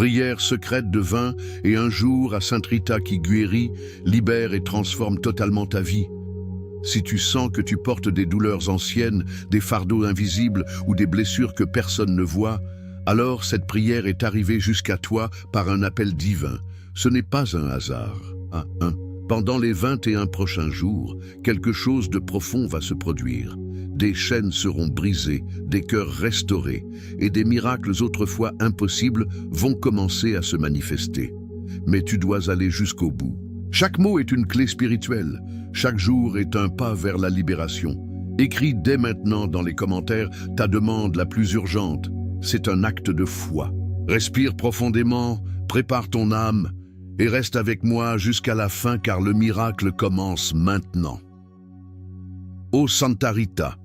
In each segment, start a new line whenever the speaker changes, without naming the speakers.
Prière secrète de 20 et un jour à Sainte Rita qui guérit, libère et transforme totalement ta vie. Si tu sens que tu portes des douleurs anciennes, des fardeaux invisibles ou des blessures que personne ne voit, alors cette prière est arrivée jusqu'à toi par un appel divin. Ce n'est pas un hasard. Pendant les 21 prochains jours, quelque chose de profond va se produire. Des chaînes seront brisées, des cœurs restaurés, et des miracles autrefois impossibles vont commencer à se manifester. Mais tu dois aller jusqu'au bout. Chaque mot est une clé spirituelle. Chaque jour est un pas vers la libération. Écris dès maintenant dans les commentaires ta demande la plus urgente. C'est un acte de foi. Respire profondément, prépare ton âme et reste avec moi jusqu'à la fin car le miracle commence maintenant. Ô Santa Rita,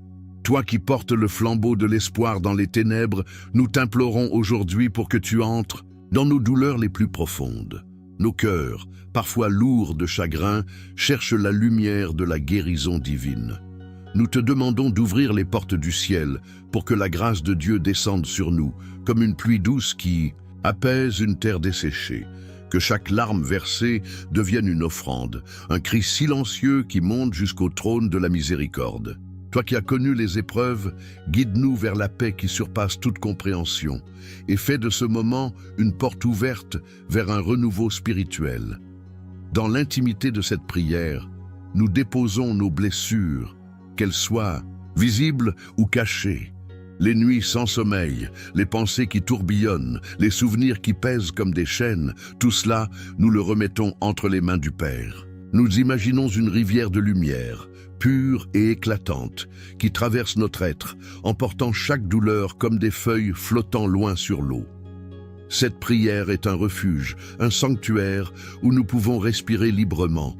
toi qui portes le flambeau de l'espoir dans les ténèbres, nous t'implorons aujourd'hui pour que tu entres dans nos douleurs les plus profondes. Nos cœurs, parfois lourds de chagrin, cherchent la lumière de la guérison divine. Nous te demandons d'ouvrir les portes du ciel pour que la grâce de Dieu descende sur nous, comme une pluie douce qui apaise une terre desséchée. Que chaque larme versée devienne une offrande, un cri silencieux qui monte jusqu'au trône de la miséricorde. Toi qui as connu les épreuves, guide-nous vers la paix qui surpasse toute compréhension et fais de ce moment une porte ouverte vers un renouveau spirituel. Dans l'intimité de cette prière, nous déposons nos blessures, qu'elles soient visibles ou cachées. Les nuits sans sommeil, les pensées qui tourbillonnent, les souvenirs qui pèsent comme des chaînes, tout cela, nous le remettons entre les mains du Père. Nous imaginons une rivière de lumière, pure et éclatante, qui traverse notre être, emportant chaque douleur comme des feuilles flottant loin sur l'eau. Cette prière est un refuge, un sanctuaire où nous pouvons respirer librement,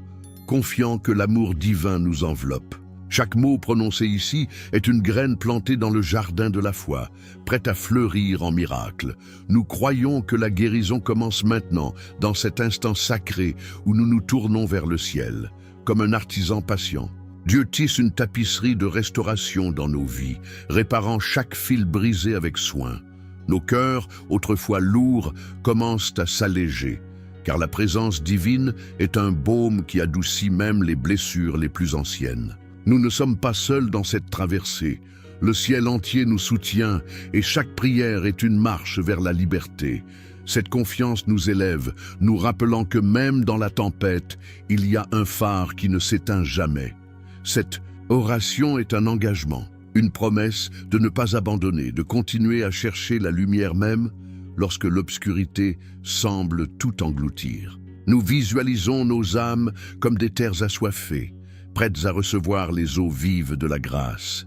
confiant que l'amour divin nous enveloppe. Chaque mot prononcé ici est une graine plantée dans le jardin de la foi, prête à fleurir en miracle. Nous croyons que la guérison commence maintenant, dans cet instant sacré où nous nous tournons vers le ciel. Comme un artisan patient, Dieu tisse une tapisserie de restauration dans nos vies, réparant chaque fil brisé avec soin. Nos cœurs, autrefois lourds, commencent à s'alléger, car la présence divine est un baume qui adoucit même les blessures les plus anciennes. Nous ne sommes pas seuls dans cette traversée. Le ciel entier nous soutient et chaque prière est une marche vers la liberté. Cette confiance nous élève, nous rappelant que même dans la tempête, il y a un phare qui ne s'éteint jamais. Cette oration est un engagement, une promesse de ne pas abandonner, de continuer à chercher la lumière même lorsque l'obscurité semble tout engloutir. Nous visualisons nos âmes comme des terres assoiffées, prêtes à recevoir les eaux vives de la grâce.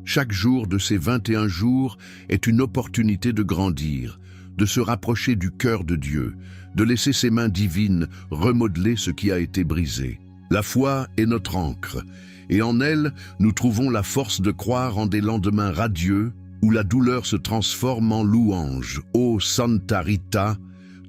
Chaque jour de ces 21 jours est une opportunité de grandir, de se rapprocher du cœur de Dieu, de laisser ses mains divines remodeler ce qui a été brisé. La foi est notre ancre, et en elle, nous trouvons la force de croire en des lendemains radieux où la douleur se transforme en louange. Ô Santa Rita,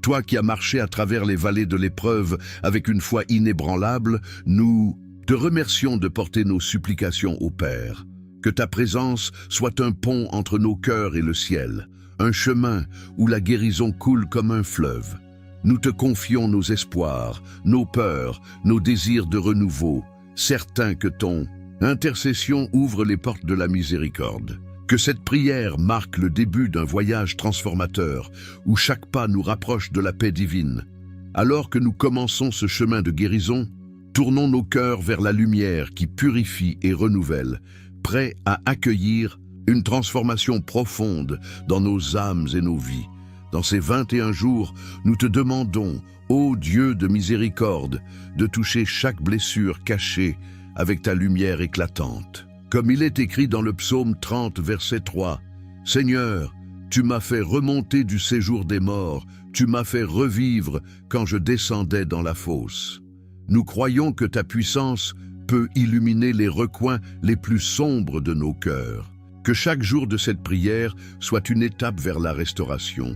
toi qui as marché à travers les vallées de l'épreuve avec une foi inébranlable, nous te remercions de porter nos supplications au Père. Que ta présence soit un pont entre nos cœurs et le ciel, un chemin où la guérison coule comme un fleuve. Nous te confions nos espoirs, nos peurs, nos désirs de renouveau, certains que ton intercession ouvre les portes de la miséricorde. Que cette prière marque le début d'un voyage transformateur où chaque pas nous rapproche de la paix divine. Alors que nous commençons ce chemin de guérison, tournons nos cœurs vers la lumière qui purifie et renouvelle, prêts à accueillir une transformation profonde dans nos âmes et nos vies. Dans ces 21 jours, nous te demandons, ô Dieu de miséricorde, de toucher chaque blessure cachée avec ta lumière éclatante. Comme il est écrit dans le psaume 30, verset 3, « Seigneur, tu m'as fait remonter du séjour des morts, tu m'as fait revivre quand je descendais dans la fosse. » Nous croyons que ta puissance peut illuminer les recoins les plus sombres de nos cœurs. Que chaque jour de cette prière soit une étape vers la restauration,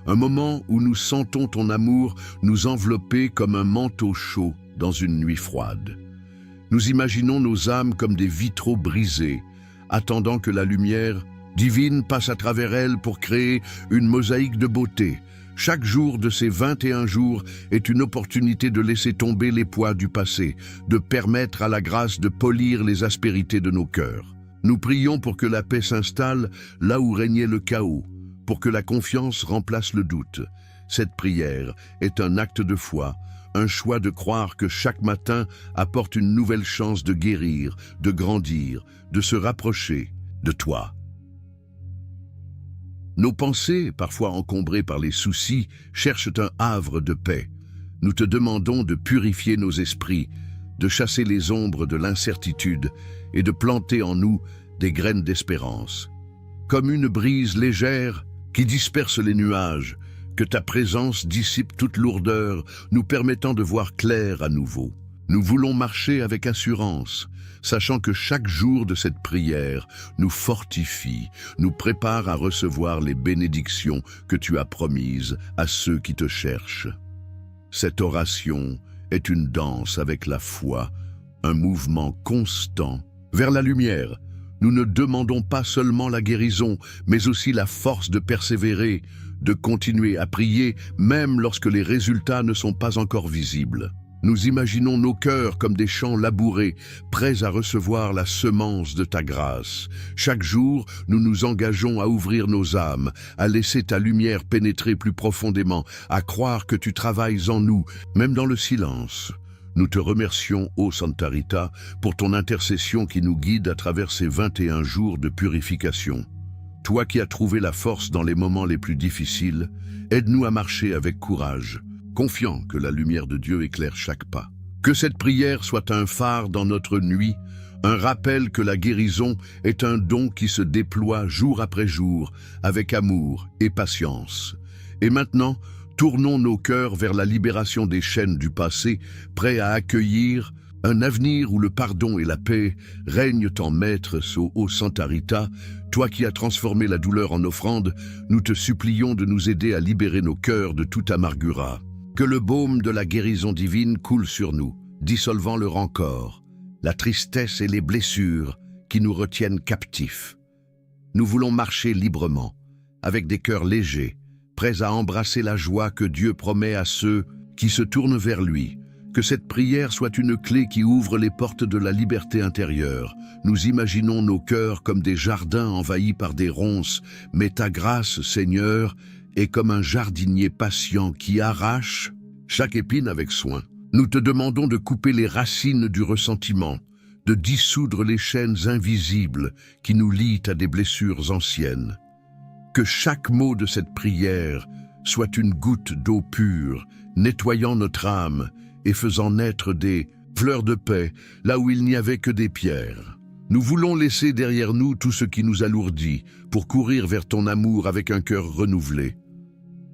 un moment où nous sentons ton amour nous envelopper comme un manteau chaud dans une nuit froide. Nous imaginons nos âmes comme des vitraux brisés, attendant que la lumière divine passe à travers elles pour créer une mosaïque de beauté, Chaque jour de ces 21 jours est une opportunité de laisser tomber les poids du passé, de permettre à la grâce de polir les aspérités de nos cœurs. Nous prions pour que la paix s'installe là où régnait le chaos, pour que la confiance remplace le doute. Cette prière est un acte de foi, un choix de croire que chaque matin apporte une nouvelle chance de guérir, de grandir, de se rapprocher de toi. Nos pensées, parfois encombrées par les soucis, cherchent un havre de paix. Nous te demandons de purifier nos esprits, de chasser les ombres de l'incertitude et de planter en nous des graines d'espérance. Comme une brise légère qui disperse les nuages, que ta présence dissipe toute lourdeur, nous permettant de voir clair à nouveau. Nous voulons marcher avec assurance, sachant que chaque jour de cette prière nous fortifie, nous prépare à recevoir les bénédictions que tu as promises à ceux qui te cherchent. Cette oration est une danse avec la foi, un mouvement constant vers la lumière. Nous ne demandons pas seulement la guérison, mais aussi la force de persévérer, de continuer à prier, même lorsque les résultats ne sont pas encore visibles. Nous imaginons nos cœurs comme des champs labourés, prêts à recevoir la semence de ta grâce. Chaque jour, nous nous engageons à ouvrir nos âmes, à laisser ta lumière pénétrer plus profondément, à croire que tu travailles en nous, même dans le silence. Nous te remercions, ô Santa Rita, pour ton intercession qui nous guide à travers ces 21 jours de purification. Toi qui as trouvé la force dans les moments les plus difficiles, aide-nous à marcher avec courage, confiant que la lumière de Dieu éclaire chaque pas. Que cette prière soit un phare dans notre nuit, un rappel que la guérison est un don qui se déploie jour après jour, avec amour et patience. Et maintenant, tournons nos cœurs vers la libération des chaînes du passé, prêts à accueillir un avenir où le pardon et la paix règnent en maître. Ô Santa Rita, toi qui as transformé la douleur en offrande, nous te supplions de nous aider à libérer nos cœurs de toute amargura. Que le baume de la guérison divine coule sur nous, dissolvant le rancor, la tristesse et les blessures qui nous retiennent captifs. Nous voulons marcher librement, avec des cœurs légers, prêts à embrasser la joie que Dieu promet à ceux qui se tournent vers lui. Que cette prière soit une clé qui ouvre les portes de la liberté intérieure. Nous imaginons nos cœurs comme des jardins envahis par des ronces, mais ta grâce, Seigneur, est comme un jardinier patient qui arrache chaque épine avec soin. Nous te demandons de couper les racines du ressentiment, de dissoudre les chaînes invisibles qui nous lient à des blessures anciennes. Que chaque mot de cette prière soit une goutte d'eau pure, nettoyant notre âme et faisant naître des fleurs de paix là où il n'y avait que des pierres. Nous voulons laisser derrière nous tout ce qui nous alourdit pour courir vers ton amour avec un cœur renouvelé.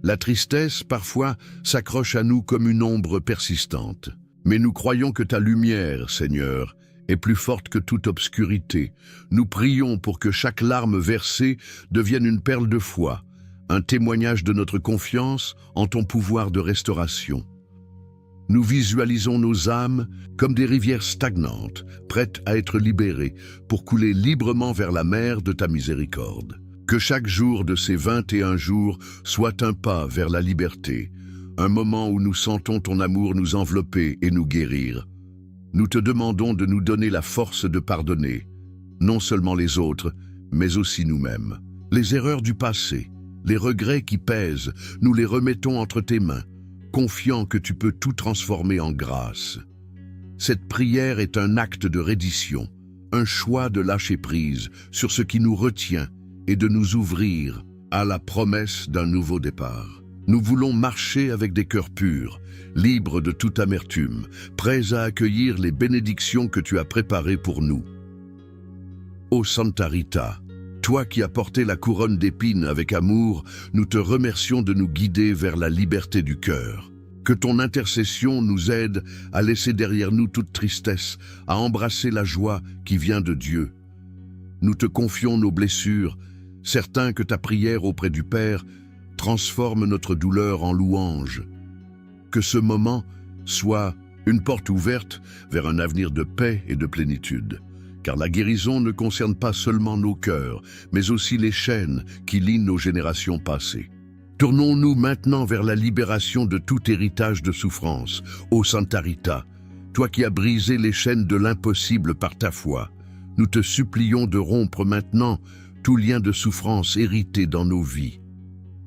La tristesse, parfois, s'accroche à nous comme une ombre persistante. Mais nous croyons que ta lumière, Seigneur, est plus forte que toute obscurité. Nous prions pour que chaque larme versée devienne une perle de foi, un témoignage de notre confiance en ton pouvoir de restauration. Nous visualisons nos âmes comme des rivières stagnantes, prêtes à être libérées pour couler librement vers la mer de ta miséricorde. Que chaque jour de ces 21 jours soit un pas vers la liberté, un moment où nous sentons ton amour nous envelopper et nous guérir. Nous te demandons de nous donner la force de pardonner, non seulement les autres, mais aussi nous-mêmes. Les erreurs du passé, les regrets qui pèsent, nous les remettons entre tes mains, confiant que tu peux tout transformer en grâce. Cette prière est un acte de reddition, un choix de lâcher prise sur ce qui nous retient et de nous ouvrir à la promesse d'un nouveau départ. Nous voulons marcher avec des cœurs purs, libres de toute amertume, prêts à accueillir les bénédictions que tu as préparées pour nous. Ô Santa Rita, toi qui as porté la couronne d'épines avec amour, nous te remercions de nous guider vers la liberté du cœur. Que ton intercession nous aide à laisser derrière nous toute tristesse, à embrasser la joie qui vient de Dieu. Nous te confions nos blessures, certains que ta prière auprès du Père transforme notre douleur en louange. Que ce moment soit une porte ouverte vers un avenir de paix et de plénitude. Car la guérison ne concerne pas seulement nos cœurs, mais aussi les chaînes qui lient nos générations passées. Tournons-nous maintenant vers la libération de tout héritage de souffrance, ô Santa Rita, toi qui as brisé les chaînes de l'impossible par ta foi. Nous te supplions de rompre maintenant tout lien de souffrance hérité dans nos vies.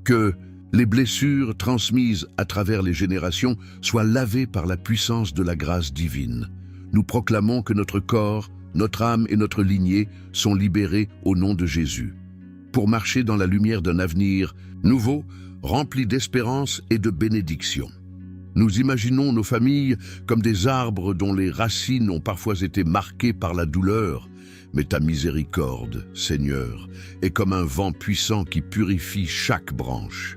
Que les blessures transmises à travers les générations soient lavées par la puissance de la grâce divine. Nous proclamons que notre corps, notre âme et notre lignée sont libérés au nom de Jésus, pour marcher dans la lumière d'un avenir nouveau, rempli d'espérance et de bénédiction. Nous imaginons nos familles comme des arbres dont les racines ont parfois été marquées par la douleur, mais ta miséricorde, Seigneur, est comme un vent puissant qui purifie chaque branche.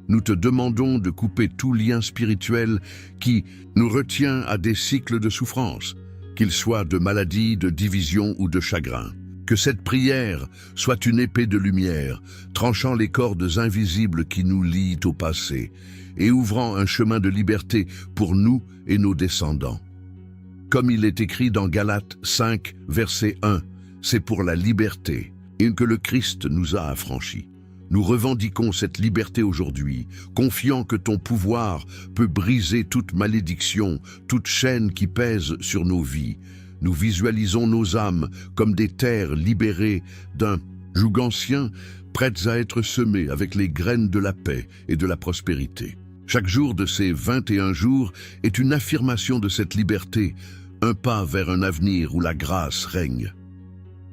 Nous te demandons de couper tout lien spirituel qui nous retient à des cycles de souffrance, qu'ils soient de maladie, de division ou de chagrin. Que cette prière soit une épée de lumière, tranchant les cordes invisibles qui nous lient au passé et ouvrant un chemin de liberté pour nous et nos descendants. Comme il est écrit dans Galates 5, verset 1, c'est pour la liberté que le Christ nous a affranchis. Nous revendiquons cette liberté aujourd'hui, confiant que ton pouvoir peut briser toute malédiction, toute chaîne qui pèse sur nos vies. Nous visualisons nos âmes comme des terres libérées d'un joug ancien, prêtes à être semées avec les graines de la paix et de la prospérité. Chaque jour de ces 21 jours est une affirmation de cette liberté, un pas vers un avenir où la grâce règne.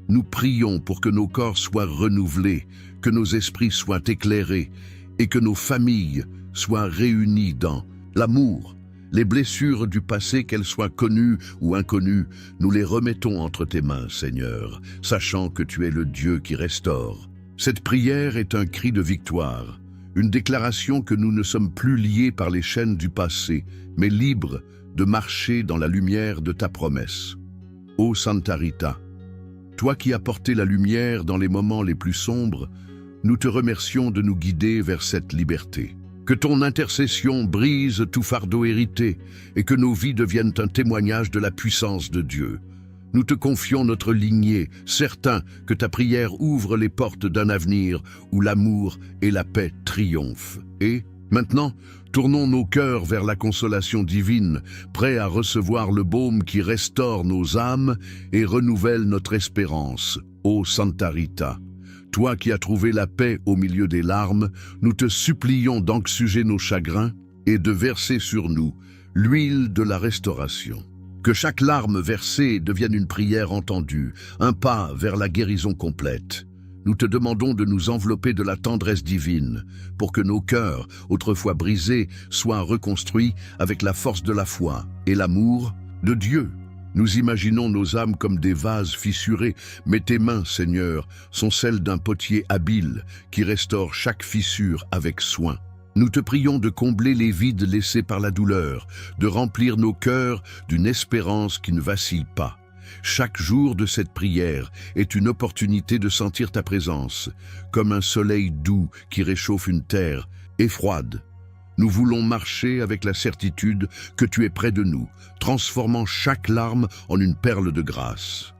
Nous prions pour que nos corps soient renouvelés, que nos esprits soient éclairés et que nos familles soient réunies dans l'amour. Les blessures du passé, qu'elles soient connues ou inconnues, nous les remettons entre tes mains, Seigneur, sachant que tu es le Dieu qui restaure. Cette prière est un cri de victoire, une déclaration que nous ne sommes plus liés par les chaînes du passé, mais libres de marcher dans la lumière de ta promesse. Ô Santa Rita, toi qui as porté la lumière dans les moments les plus sombres, nous te remercions de nous guider vers cette liberté. Que ton intercession brise tout fardeau hérité et que nos vies deviennent un témoignage de la puissance de Dieu. Nous te confions notre lignée, certains que ta prière ouvre les portes d'un avenir où l'amour et la paix triomphent. Et, maintenant, tournons nos cœurs vers la consolation divine, prêts à recevoir le baume qui restaure nos âmes et renouvelle notre espérance. Ô Santa Rita, toi qui as trouvé la paix au milieu des larmes, nous te supplions d'excuser nos chagrins et de verser sur nous l'huile de la restauration. Que chaque larme versée devienne une prière entendue, un pas vers la guérison complète. Nous te demandons de nous envelopper de la tendresse divine, pour que nos cœurs, autrefois brisés, soient reconstruits avec la force de la foi et l'amour de Dieu. Nous imaginons nos âmes comme des vases fissurés, mais tes mains, Seigneur, sont celles d'un potier habile qui restaure chaque fissure avec soin. Nous te prions de combler les vides laissés par la douleur, de remplir nos cœurs d'une espérance qui ne vacille pas. Chaque jour de cette prière est une opportunité de sentir ta présence, comme un soleil doux qui réchauffe une terre froide. Nous voulons marcher avec la certitude que tu es près de nous, transformant chaque larme en une perle de grâce.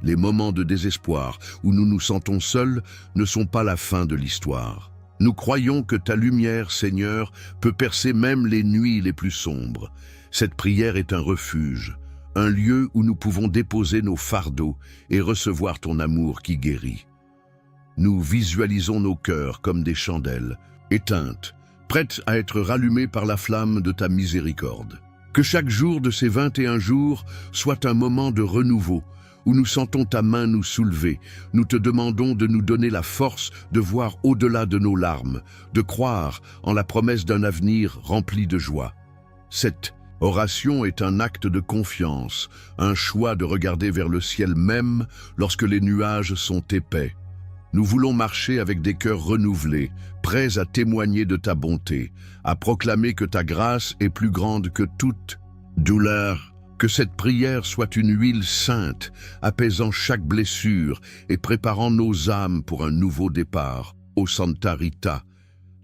Les moments de désespoir où nous nous sentons seuls ne sont pas la fin de l'histoire. Nous croyons que ta lumière, Seigneur, peut percer même les nuits les plus sombres. Cette prière est un refuge, un lieu où nous pouvons déposer nos fardeaux et recevoir ton amour qui guérit. Nous visualisons nos cœurs comme des chandelles, éteintes, prêtes à être rallumées par la flamme de ta miséricorde. Que chaque jour de ces 21 jours soit un moment de renouveau, où nous sentons ta main nous soulever. Nous te demandons de nous donner la force de voir au-delà de nos larmes, de croire en la promesse d'un avenir rempli de joie. Cette oration est un acte de confiance, un choix de regarder vers le ciel même lorsque les nuages sont épais. Nous voulons marcher avec des cœurs renouvelés, prêts à témoigner de ta bonté, à proclamer que ta grâce est plus grande que toute douleur. Que cette prière soit une huile sainte, apaisant chaque blessure et préparant nos âmes pour un nouveau départ. Ô Santa Rita,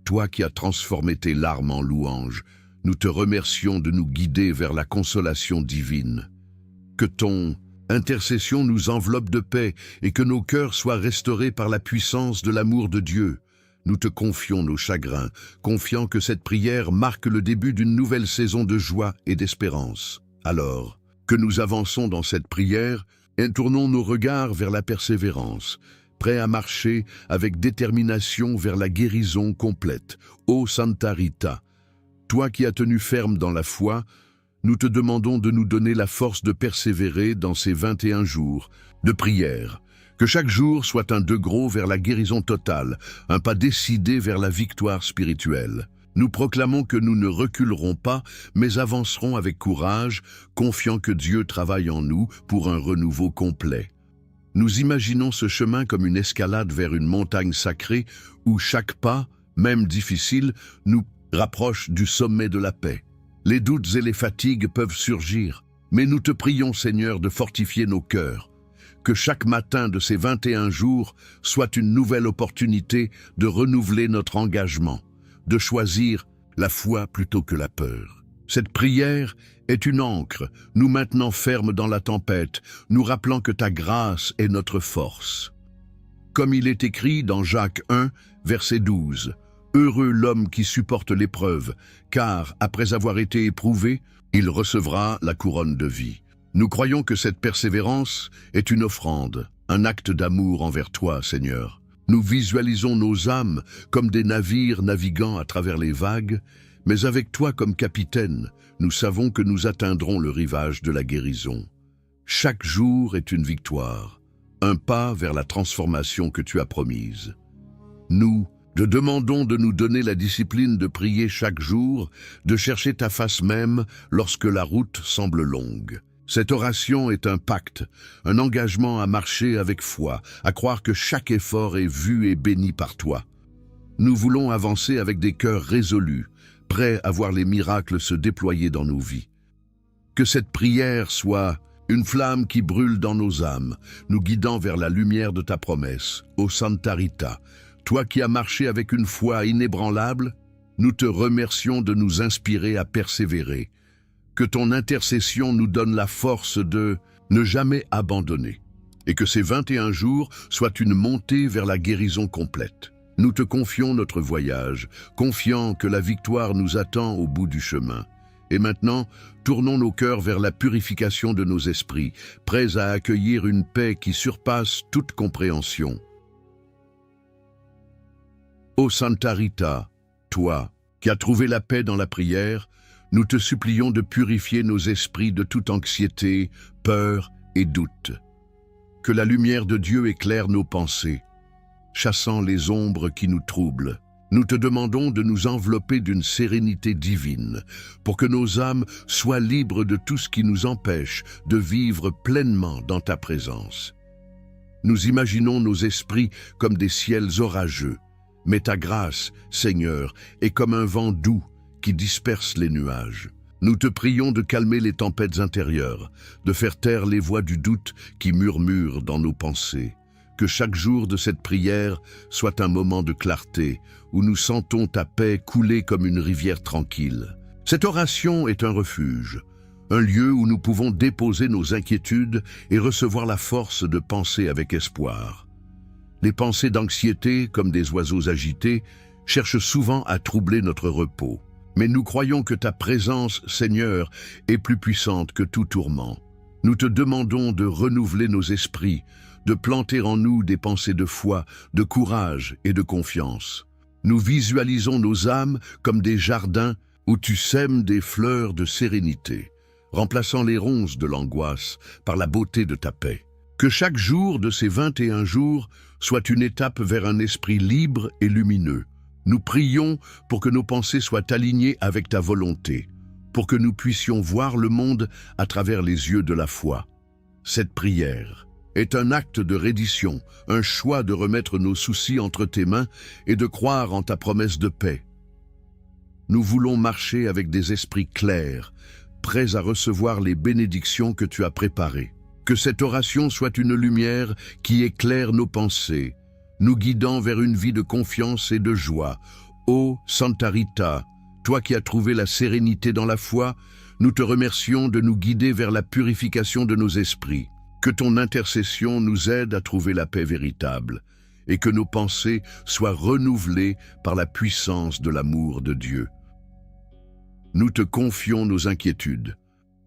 toi qui as transformé tes larmes en louanges, nous te remercions de nous guider vers la consolation divine. Que ton intercession nous enveloppe de paix et que nos cœurs soient restaurés par la puissance de l'amour de Dieu. Nous te confions nos chagrins, confiant que cette prière marque le début d'une nouvelle saison de joie et d'espérance. Alors que nous avançons dans cette prière, tournons nos regards vers la persévérance, prêts à marcher avec détermination vers la guérison complète. Ô Santa Rita, toi qui as tenu ferme dans la foi, nous te demandons de nous donner la force de persévérer dans ces 21 jours de prière. Que chaque jour soit un degré vers la guérison totale, un pas décidé vers la victoire spirituelle. Nous proclamons que nous ne reculerons pas, mais avancerons avec courage, confiant que Dieu travaille en nous pour un renouveau complet. Nous imaginons ce chemin comme une escalade vers une montagne sacrée où chaque pas, même difficile, nous rapproche du sommet de la paix. Les doutes et les fatigues peuvent surgir, mais nous te prions, Seigneur, de fortifier nos cœurs. Que chaque matin de ces 21 jours soit une nouvelle opportunité de renouveler notre engagement, de choisir la foi plutôt que la peur. Cette prière est une ancre, nous maintenant fermes dans la tempête, nous rappelant que ta grâce est notre force. Comme il est écrit dans Jacques 1, verset 12, « Heureux l'homme qui supporte l'épreuve, car, après avoir été éprouvé, il recevra la couronne de vie. » Nous croyons que cette persévérance est une offrande, un acte d'amour envers toi, Seigneur. Nous visualisons nos âmes comme des navires naviguant à travers les vagues, mais avec toi comme capitaine, nous savons que nous atteindrons le rivage de la guérison. Chaque jour est une victoire, un pas vers la transformation que tu as promise. Nous te demandons de nous donner la discipline de prier chaque jour, de chercher ta face même lorsque la route semble longue. Cette oration est un pacte, un engagement à marcher avec foi, à croire que chaque effort est vu et béni par toi. Nous voulons avancer avec des cœurs résolus, prêts à voir les miracles se déployer dans nos vies. Que cette prière soit une flamme qui brûle dans nos âmes, nous guidant vers la lumière de ta promesse, ô Santa Rita. Toi qui as marché avec une foi inébranlable, nous te remercions de nous inspirer à persévérer. Que ton intercession nous donne la force de ne jamais abandonner, et que ces 21 jours soient une montée vers la guérison complète. Nous te confions notre voyage, confiant que la victoire nous attend au bout du chemin. Et maintenant, tournons nos cœurs vers la purification de nos esprits, prêts à accueillir une paix qui surpasse toute compréhension. Ô Santa Rita, toi qui as trouvé la paix dans la prière, nous te supplions de purifier nos esprits de toute anxiété, peur et doute. Que la lumière de Dieu éclaire nos pensées, chassant les ombres qui nous troublent. Nous te demandons de nous envelopper d'une sérénité divine, pour que nos âmes soient libres de tout ce qui nous empêche de vivre pleinement dans ta présence. Nous imaginons nos esprits comme des ciels orageux, mais ta grâce, Seigneur, est comme un vent doux qui disperse les nuages. Nous te prions de calmer les tempêtes intérieures, de faire taire les voix du doute qui murmurent dans nos pensées. Que chaque jour de cette prière soit un moment de clarté, où nous sentons ta paix couler comme une rivière tranquille. Cette oration est un refuge, un lieu où nous pouvons déposer nos inquiétudes et recevoir la force de penser avec espoir. Les pensées d'anxiété, comme des oiseaux agités, cherchent souvent à troubler notre repos. Mais nous croyons que ta présence, Seigneur, est plus puissante que tout tourment. Nous te demandons de renouveler nos esprits, de planter en nous des pensées de foi, de courage et de confiance. Nous visualisons nos âmes comme des jardins où tu sèmes des fleurs de sérénité, remplaçant les ronces de l'angoisse par la beauté de ta paix. Que chaque jour de ces 21 jours soit une étape vers un esprit libre et lumineux. Nous prions pour que nos pensées soient alignées avec ta volonté, pour que nous puissions voir le monde à travers les yeux de la foi. Cette prière est un acte de reddition, un choix de remettre nos soucis entre tes mains et de croire en ta promesse de paix. Nous voulons marcher avec des esprits clairs, prêts à recevoir les bénédictions que tu as préparées. Que cette oration soit une lumière qui éclaire nos pensées, nous guidant vers une vie de confiance et de joie. Ô Santa Rita, toi qui as trouvé la sérénité dans la foi, nous te remercions de nous guider vers la purification de nos esprits. Que ton intercession nous aide à trouver la paix véritable, et que nos pensées soient renouvelées par la puissance de l'amour de Dieu. Nous te confions nos inquiétudes,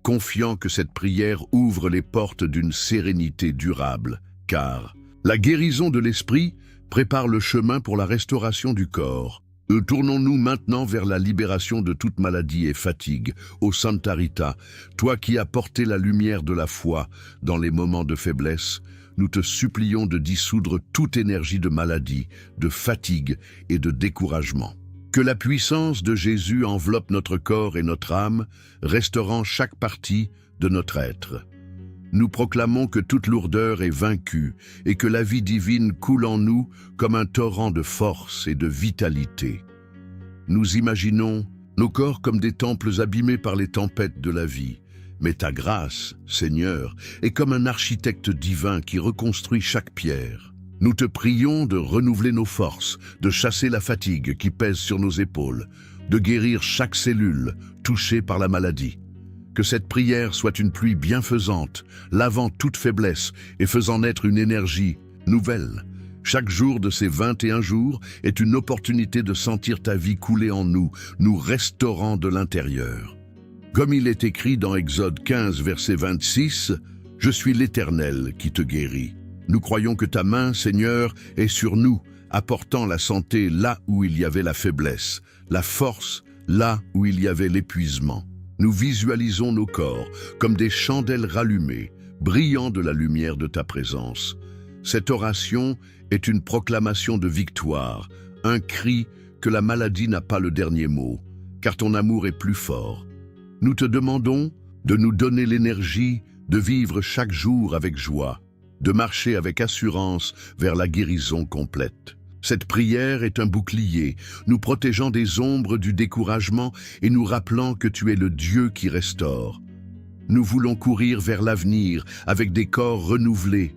confiant que cette prière ouvre les portes d'une sérénité durable, car la guérison de l'esprit prépare le chemin pour la restauration du corps. Tournons-nous maintenant vers la libération de toute maladie et fatigue. Ô Santa Rita, toi qui as porté la lumière de la foi dans les moments de faiblesse, nous te supplions de dissoudre toute énergie de maladie, de fatigue et de découragement. Que la puissance de Jésus enveloppe notre corps et notre âme, restaurant chaque partie de notre être. Nous proclamons que toute lourdeur est vaincue et que la vie divine coule en nous comme un torrent de force et de vitalité. Nous imaginons nos corps comme des temples abîmés par les tempêtes de la vie. Mais ta grâce, Seigneur, est comme un architecte divin qui reconstruit chaque pierre. Nous te prions de renouveler nos forces, de chasser la fatigue qui pèse sur nos épaules, de guérir chaque cellule touchée par la maladie. Que cette prière soit une pluie bienfaisante, lavant toute faiblesse et faisant naître une énergie nouvelle. Chaque jour de ces 21 jours est une opportunité de sentir ta vie couler en nous, nous restaurant de l'intérieur. Comme il est écrit dans Exode 15, verset 26, « Je suis l'Éternel qui te guérit ». Nous croyons que ta main, Seigneur, est sur nous, apportant la santé là où il y avait la faiblesse, la force là où il y avait l'épuisement. Nous visualisons nos corps comme des chandelles rallumées, brillant de la lumière de ta présence. Cette oration est une proclamation de victoire, un cri que la maladie n'a pas le dernier mot, car ton amour est plus fort. Nous te demandons de nous donner l'énergie de vivre chaque jour avec joie, de marcher avec assurance vers la guérison complète. Cette prière est un bouclier, nous protégeant des ombres du découragement et nous rappelant que tu es le Dieu qui restaure. Nous voulons courir vers l'avenir avec des corps renouvelés,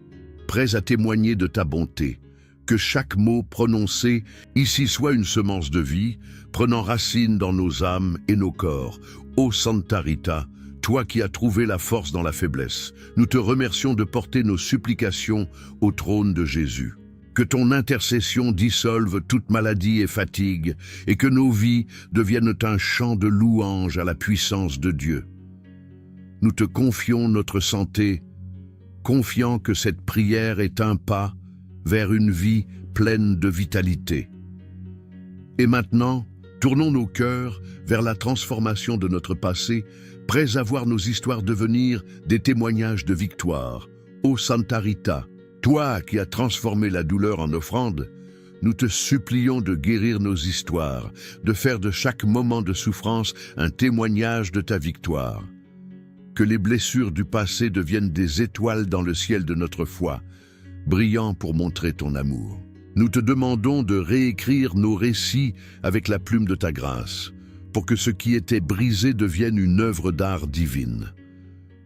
prêts à témoigner de ta bonté. Que chaque mot prononcé ici soit une semence de vie, prenant racine dans nos âmes et nos corps. Ô Santa Rita, toi qui as trouvé la force dans la faiblesse, nous te remercions de porter nos supplications au trône de Jésus. Que ton intercession dissolve toute maladie et fatigue, et que nos vies deviennent un chant de louange à la puissance de Dieu. Nous te confions notre santé, confiant que cette prière est un pas vers une vie pleine de vitalité. Et maintenant, tournons nos cœurs vers la transformation de notre passé, prêts à voir nos histoires devenir des témoignages de victoire. Ô Santa Rita, toi qui as transformé la douleur en offrande, nous te supplions de guérir nos histoires, de faire de chaque moment de souffrance un témoignage de ta victoire. Que les blessures du passé deviennent des étoiles dans le ciel de notre foi, brillant pour montrer ton amour. Nous te demandons de réécrire nos récits avec la plume de ta grâce, pour que ce qui était brisé devienne une œuvre d'art divine.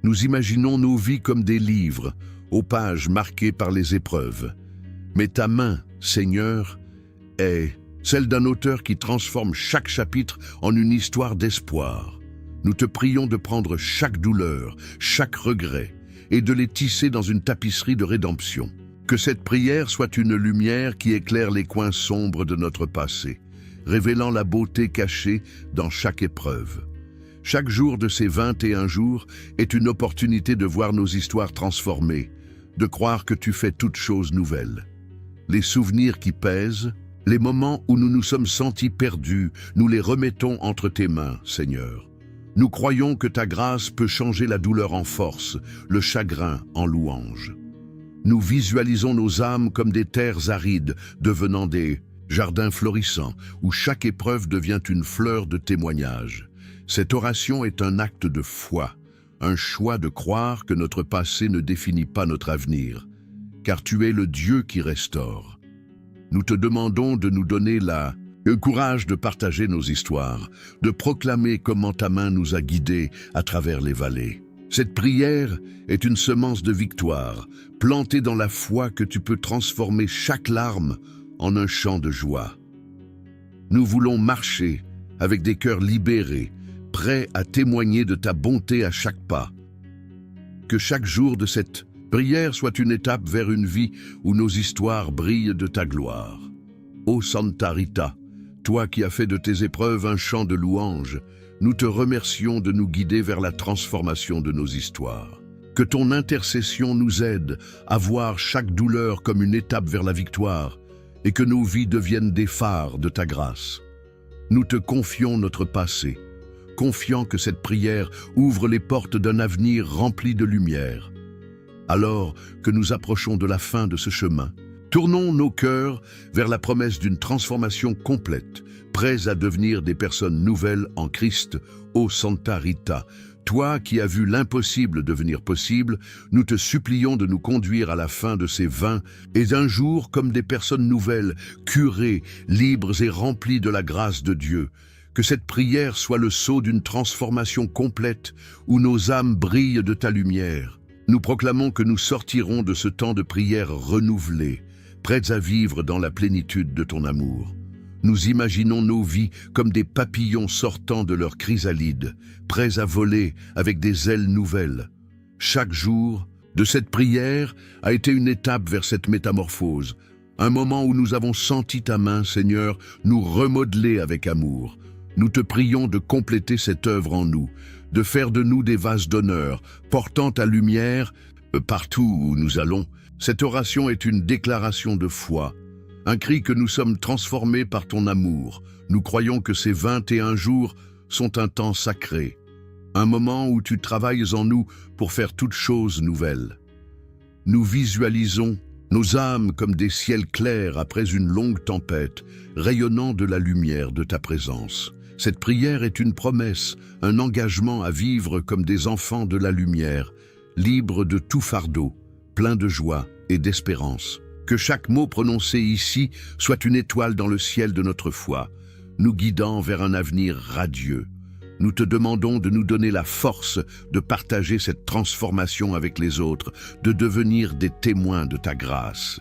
Nous imaginons nos vies comme des livres, aux pages marquées par les épreuves. Mais ta main, Seigneur, est celle d'un auteur qui transforme chaque chapitre en une histoire d'espoir. Nous te prions de prendre chaque douleur, chaque regret, et de les tisser dans une tapisserie de rédemption. Que cette prière soit une lumière qui éclaire les coins sombres de notre passé, révélant la beauté cachée dans chaque épreuve. Chaque jour de ces 21 jours est une opportunité de voir nos histoires transformées, de croire que tu fais toutes choses nouvelles. Les souvenirs qui pèsent, les moments où nous nous sommes sentis perdus, nous les remettons entre tes mains, Seigneur. Nous croyons que ta grâce peut changer la douleur en force, le chagrin en louange. Nous visualisons nos âmes comme des terres arides, devenant des jardins florissants, où chaque épreuve devient une fleur de témoignage. Cette oration est un acte de foi, un choix de croire que notre passé ne définit pas notre avenir, car tu es le Dieu qui restaure. Nous te demandons de nous donner le courage de partager nos histoires, de proclamer comment ta main nous a guidés à travers les vallées. Cette prière est une semence de victoire, plantée dans la foi que tu peux transformer chaque larme en un chant de joie. Nous voulons marcher avec des cœurs libérés, prêts à témoigner de ta bonté à chaque pas. Que chaque jour de cette prière soit une étape vers une vie où nos histoires brillent de ta gloire. Ô Santa Rita, toi qui as fait de tes épreuves un chant de louange, nous te remercions de nous guider vers la transformation de nos histoires. Que ton intercession nous aide à voir chaque douleur comme une étape vers la victoire et que nos vies deviennent des phares de ta grâce. Nous te confions notre passé, confiant que cette prière ouvre les portes d'un avenir rempli de lumière. Alors que nous approchons de la fin de ce chemin, tournons nos cœurs vers la promesse d'une transformation complète, prêts à devenir des personnes nouvelles en Christ. Ô Santa Rita, toi qui as vu l'impossible devenir possible, nous te supplions de nous conduire à la fin de ces 20 et d'un jour comme des personnes nouvelles, curées, libres et remplies de la grâce de Dieu. Que cette prière soit le sceau d'une transformation complète où nos âmes brillent de ta lumière. Nous proclamons que nous sortirons de ce temps de prière renouvelé, prêts à vivre dans la plénitude de ton amour. Nous imaginons nos vies comme des papillons sortant de leur chrysalide, prêts à voler avec des ailes nouvelles. Chaque jour de cette prière a été une étape vers cette métamorphose, un moment où nous avons senti ta main, Seigneur, nous remodeler avec amour. Nous te prions de compléter cette œuvre en nous, de faire de nous des vases d'honneur, portant ta lumière partout où nous allons. Cette oration est une déclaration de foi, un cri que nous sommes transformés par ton amour. Nous croyons que ces 21 jours sont un temps sacré, un moment où tu travailles en nous pour faire toutes choses nouvelles. Nous visualisons nos âmes comme des ciels clairs après une longue tempête, rayonnant de la lumière de ta présence. Cette prière est une promesse, un engagement à vivre comme des enfants de la lumière, libres de tout fardeau, pleins de joie et d'espérance. Que chaque mot prononcé ici soit une étoile dans le ciel de notre foi, nous guidant vers un avenir radieux. Nous te demandons de nous donner la force de partager cette transformation avec les autres, de devenir des témoins de ta grâce.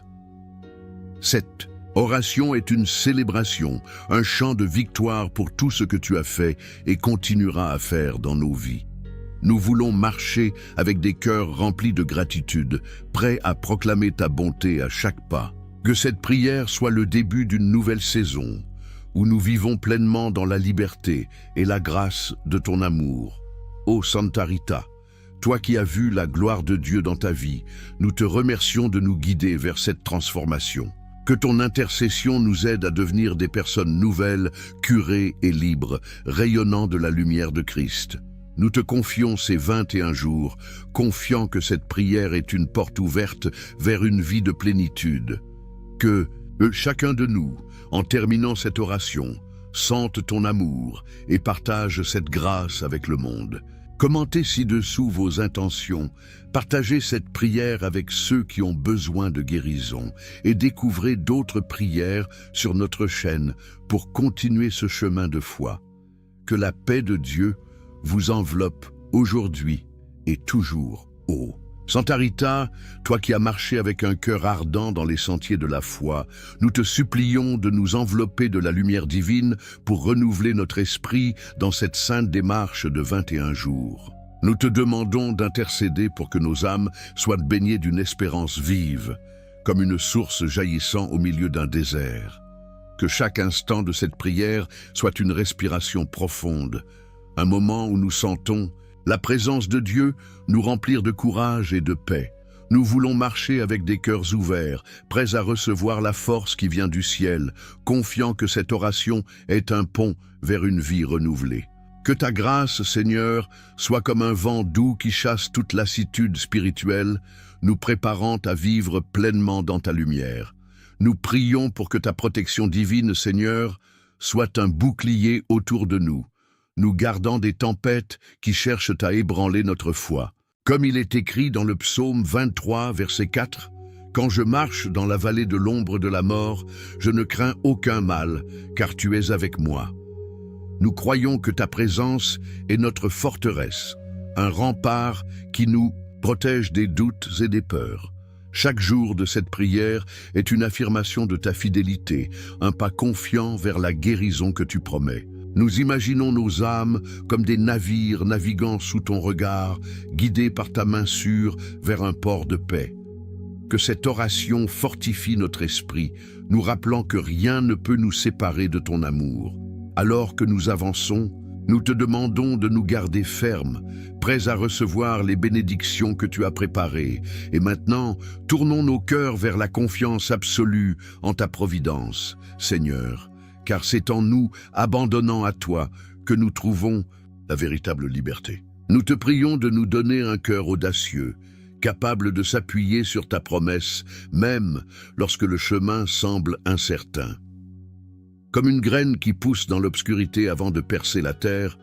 Cette oration est une célébration, un chant de victoire pour tout ce que tu as fait et continueras à faire dans nos vies. Nous voulons marcher avec des cœurs remplis de gratitude, prêts à proclamer ta bonté à chaque pas. Que cette prière soit le début d'une nouvelle saison, où nous vivons pleinement dans la liberté et la grâce de ton amour. Ô Santa Rita, toi qui as vu la gloire de Dieu dans ta vie, nous te remercions de nous guider vers cette transformation. Que ton intercession nous aide à devenir des personnes nouvelles, curées et libres, rayonnant de la lumière de Christ. Nous te confions ces 21 jours, confiant que cette prière est une porte ouverte vers une vie de plénitude. Que chacun de nous, en terminant cette oration, sente ton amour et partage cette grâce avec le monde. Commentez ci-dessous vos intentions, partagez cette prière avec ceux qui ont besoin de guérison et découvrez d'autres prières sur notre chaîne pour continuer ce chemin de foi. Que la paix de Dieu vous enveloppe aujourd'hui et toujours. Ô Santa Rita, toi qui as marché avec un cœur ardent dans les sentiers de la foi, nous te supplions de nous envelopper de la lumière divine pour renouveler notre esprit dans cette sainte démarche de 21 jours. Nous te demandons d'intercéder pour que nos âmes soient baignées d'une espérance vive, comme une source jaillissant au milieu d'un désert. Que chaque instant de cette prière soit une respiration profonde, un moment où nous sentons la présence de Dieu nous remplir de courage et de paix. Nous voulons marcher avec des cœurs ouverts, prêts à recevoir la force qui vient du ciel, confiants que cette oration est un pont vers une vie renouvelée. Que ta grâce, Seigneur, soit comme un vent doux qui chasse toute lassitude spirituelle, nous préparant à vivre pleinement dans ta lumière. Nous prions pour que ta protection divine, Seigneur, soit un bouclier autour de nous, nous gardant des tempêtes qui cherchent à ébranler notre foi. Comme il est écrit dans le psaume 23, verset 4, « Quand je marche dans la vallée de l'ombre de la mort, je ne crains aucun mal, car tu es avec moi. » Nous croyons que ta présence est notre forteresse, un rempart qui nous protège des doutes et des peurs. Chaque jour de cette prière est une affirmation de ta fidélité, un pas confiant vers la guérison que tu promets. Nous imaginons nos âmes comme des navires naviguant sous ton regard, guidés par ta main sûre vers un port de paix. Que cette oration fortifie notre esprit, nous rappelant que rien ne peut nous séparer de ton amour. Alors que nous avançons, nous te demandons de nous garder fermes, prêts à recevoir les bénédictions que tu as préparées. Et maintenant, tournons nos cœurs vers la confiance absolue en ta providence, Seigneur, car c'est en nous, abandonnant à toi, que nous trouvons la véritable liberté. Nous te prions de nous donner un cœur audacieux, capable de s'appuyer sur ta promesse, même lorsque le chemin semble incertain. Comme une graine qui pousse dans l'obscurité avant de percer la terre,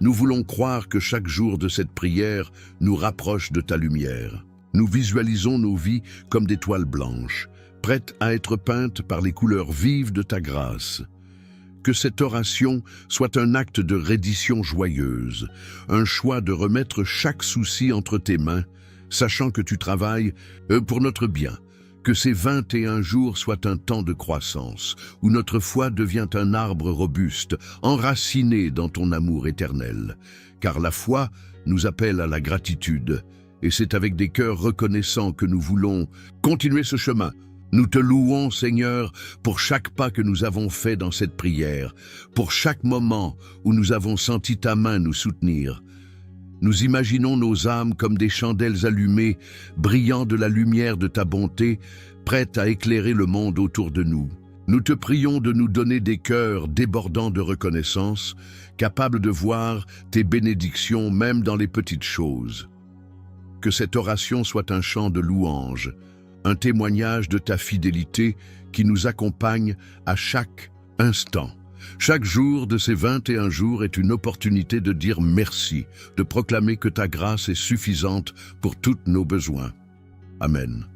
nous voulons croire que chaque jour de cette prière nous rapproche de ta lumière. Nous visualisons nos vies comme des toiles blanches, prêtes à être peintes par les couleurs vives de ta grâce. Que cette oration soit un acte de reddition joyeuse, un choix de remettre chaque souci entre tes mains, sachant que tu travailles pour notre bien. Que ces 21 jours soient un temps de croissance, où notre foi devient un arbre robuste, enraciné dans ton amour éternel. Car la foi nous appelle à la gratitude, et c'est avec des cœurs reconnaissants que nous voulons continuer ce chemin. Nous te louons, Seigneur, pour chaque pas que nous avons fait dans cette prière, pour chaque moment où nous avons senti ta main nous soutenir. Nous imaginons nos âmes comme des chandelles allumées, brillant de la lumière de ta bonté, prêtes à éclairer le monde autour de nous. Nous te prions de nous donner des cœurs débordants de reconnaissance, capables de voir tes bénédictions même dans les petites choses. Que cette oration soit un chant de louange, un témoignage de ta fidélité qui nous accompagne à chaque instant. Chaque jour de ces 21 jours est une opportunité de dire merci, de proclamer que ta grâce est suffisante pour tous nos besoins. Amen.